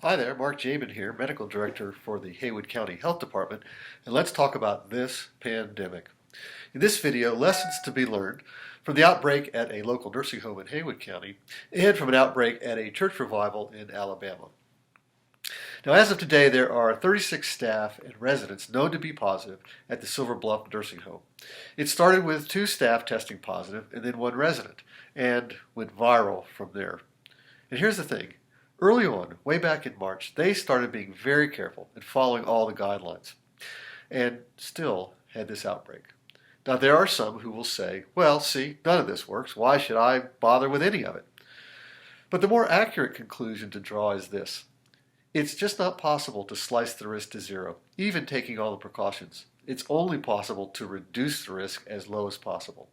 Hi there, Mark Jamin here, Medical Director for the Haywood County Health Department, and let's talk about this pandemic. In this video, lessons to be learned from the outbreak at a local nursing home in Haywood County and from an outbreak at a church revival in Alabama. Now, as of today, there are 36 staff and residents known to be positive at the Silver Bluff Nursing Home. It started with 2 staff testing positive and then 1 resident, and went viral from there. And here's the thing. Early on, way back in March, they started being very careful and following all the guidelines, and still had this outbreak. Now, there are some who will say, well, see, none of this works. Why should I bother with any of it? But the more accurate conclusion to draw is this. It's just not possible to slice the risk to zero, even taking all the precautions. It's only possible to reduce the risk as low as possible.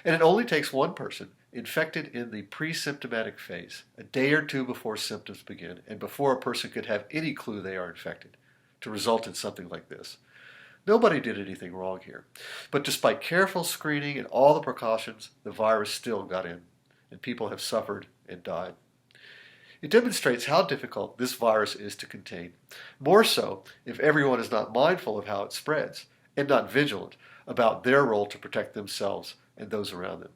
And it only takes one person infected in the pre-symptomatic phase, a day or 2 before symptoms begin, and before a person could have any clue they are infected, to result in something like this. Nobody did anything wrong here. But despite careful screening and all the precautions, the virus still got in, and people have suffered and died. It demonstrates how difficult this virus is to contain, more so if everyone is not mindful of how it spreads, and not vigilant about their role to protect themselves and those around them.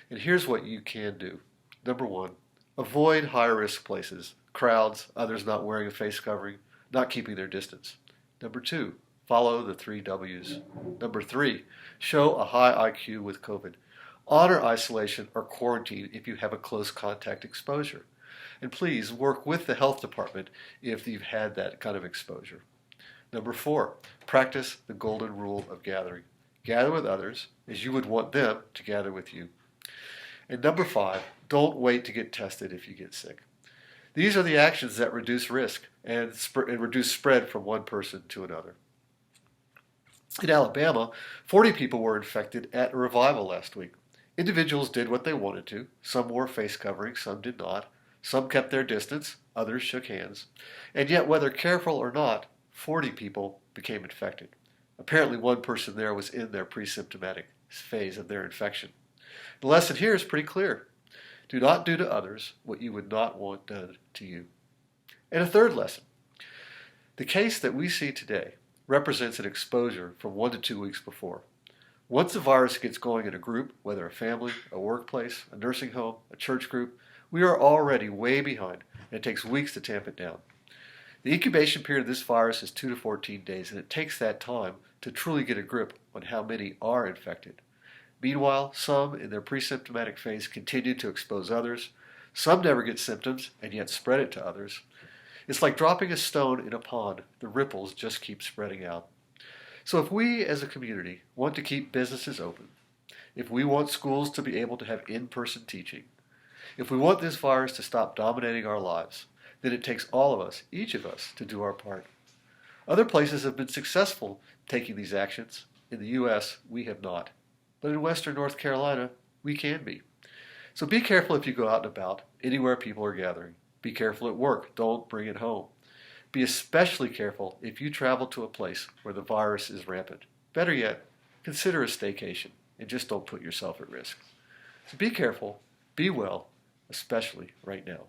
And here's what you can do. Number 1, avoid high-risk places, crowds, others not wearing a face covering, not keeping their distance. Number 2, follow the 3 W's. Number 3, show a high IQ with COVID. Honor isolation or quarantine if you have a close contact exposure. And please work with the health department if you've had that kind of exposure. Number 4, practice the golden rule of gathering. Gather with others as you would want them to gather with you. And number 5, don't wait to get tested if you get sick. These are the actions that reduce risk and reduce spread from one person to another. In Alabama, 40 people were infected at a revival last week. Individuals did what they wanted to. Some wore face coverings, some did not. Some kept their distance, others shook hands. And yet, whether careful or not, 40 people became infected. Apparently, one person there was in their pre-symptomatic phase of their infection. The lesson here is pretty clear. Do not do to others what you would not want done to you. And a third lesson. The case that we see today represents an exposure from 1 to 2 weeks before. Once the virus gets going in a group, whether a family, a workplace, a nursing home, a church group, we are already way behind, and it takes weeks to tamp it down. The incubation period of this virus is 2 to 14 days, and it takes that time to truly get a grip on how many are infected. Meanwhile, some in their pre-symptomatic phase continue to expose others. Some never get symptoms and yet spread it to others. It's like dropping a stone in a pond. The ripples just keep spreading out. So if we as a community want to keep businesses open, if we want schools to be able to have in-person teaching, if we want this virus to stop dominating our lives, then it takes all of us, each of us, to do our part. Other places have been successful taking these actions. In the U.S., we have not. But in Western North Carolina, we can be. So be careful if you go out and about, anywhere people are gathering. Be careful at work. Don't bring it home. Be especially careful if you travel to a place where the virus is rampant. Better yet, consider a staycation and just don't put yourself at risk. So be careful, be well, especially right now.